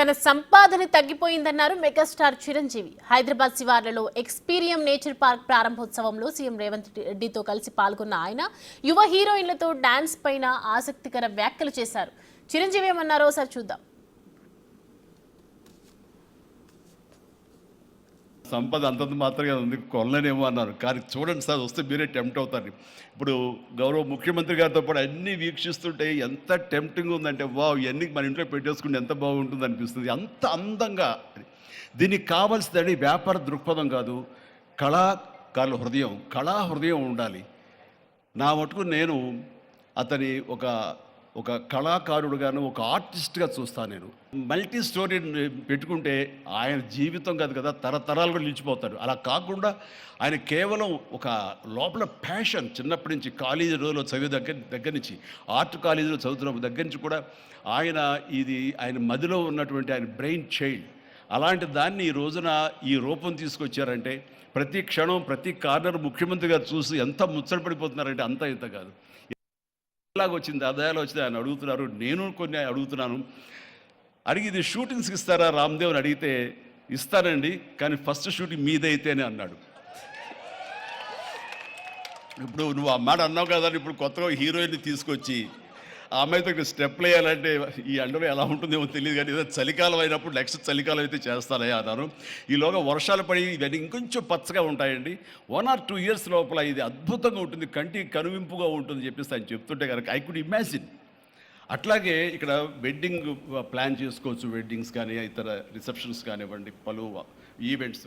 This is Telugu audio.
తన సంపాదన తగ్గిపోయిందన్నారు మెగాస్టార్ చిరంజీవి. హైదరాబాద్ శివార్లలో ఎక్స్పీరియం నేచర్ పార్క్ ప్రారంభోత్సవంలో సీఎం రేవంత్ రెడ్డితో కలిసి పాల్గొన్న ఆయన యువ హీరోయిన్లతో డాన్స్ పైన ఆసక్తికర వ్యాఖ్యలు చేశారు. చిరంజీవి ఏమన్నారో ఒకసారి చూద్దాం. సంపద అంతంత మాత్రమే ఉంది, కొనలేనేమో అన్నారు. కానీ చూడండి సార్, వస్తే మీరే టెంప్ట్ అవుతారు. ఇప్పుడు గౌరవ ముఖ్యమంత్రి గారితో పాటు అన్నీ వీక్షిస్తుంటే ఎంత టెంప్టింగ్ ఉందంటే, వావ్, ఇవన్నీ మన ఇంట్లో పెట్టేసుకుంటే ఎంత బాగుంటుంది అనిపిస్తుంది. అంత అందంగా. దీనికి కావాల్సిందని వ్యాపార దృక్పథం కాదు, కళాకారుల హృదయం, కళా హృదయం ఉండాలి. నా మటుకు నేను అతని ఒక కళాకారుడుగాను, ఒక ఆర్టిస్ట్గా చూస్తాను. నేను మల్టీ స్టోరీ పెట్టుకుంటే ఆయన జీవితం కాదు కదా, తరతరాలు కూడా నిలిచిపోతాడు. అలా కాకుండా ఆయన కేవలం ఒక లోపల ప్యాషన్, చిన్నప్పటి నుంచి కాలేజీ రోజులో చదివే దగ్గర నుంచి, ఆర్ట్ కాలేజీలో చదువుతున్న దగ్గర నుంచి కూడా ఆయన మదిలో ఉన్నటువంటి ఆయన బ్రెయిన్ చైల్డ్. అలాంటి దాన్ని ఈ రోజున ఈ రూపం తీసుకొచ్చారంటే, ప్రతి క్షణం ప్రతి కార్నర్ ముఖ్యమంత్రిగా చూసి ఎంత ముచ్చటపడిపోతున్నారంటే అంత ఇంత కాదు. ఎలాగ వచ్చింది, ఆదాయాలు వచ్చింది ఆయన అడుగుతున్నారు. నేను కొన్ని అడుగుతున్నాను. అడిగి ఇది షూటింగ్స్కి ఇస్తారా రామ్దేవ్ అని అడిగితే, ఇస్తానండి, కానీ ఫస్ట్ షూటింగ్ మీదైతేనే అన్నాడు. ఇప్పుడు నువ్వు ఆ మాట అన్నావు కదా, ఇప్పుడు కొత్తగా హీరోయిన్ని తీసుకొచ్చి ఆ అమ్మాయితో ఇక్కడ స్టెప్లు వేయాలంటే ఈ ఎండలో ఎలా ఉంటుందేమో తెలియదు. కానీ ఏదో చలికాలం అయినప్పుడు నెక్స్ట్ చలికాలం అయితే చేస్తానయ్యా అన్నారు. ఈలోగా వర్షాలు పడి ఇవన్నీ ఇంకొంచెం పచ్చగా ఉంటాయండి. 1 or 2 years లోపల ఇది అద్భుతంగా ఉంటుంది, కంటికి కనువింపుగా ఉంటుంది చెప్పేసి ఆయన చెప్తుంటే కనుక ఐ కుడ్ ఇమాజిన్. అట్లాగే ఇక్కడ వెడ్డింగ్ ప్లాన్ చేసుకోవచ్చు, వెడ్డింగ్స్ కానీ ఇతర రిసెప్షన్స్ కానివ్వండి, పలు ఈవెంట్స్.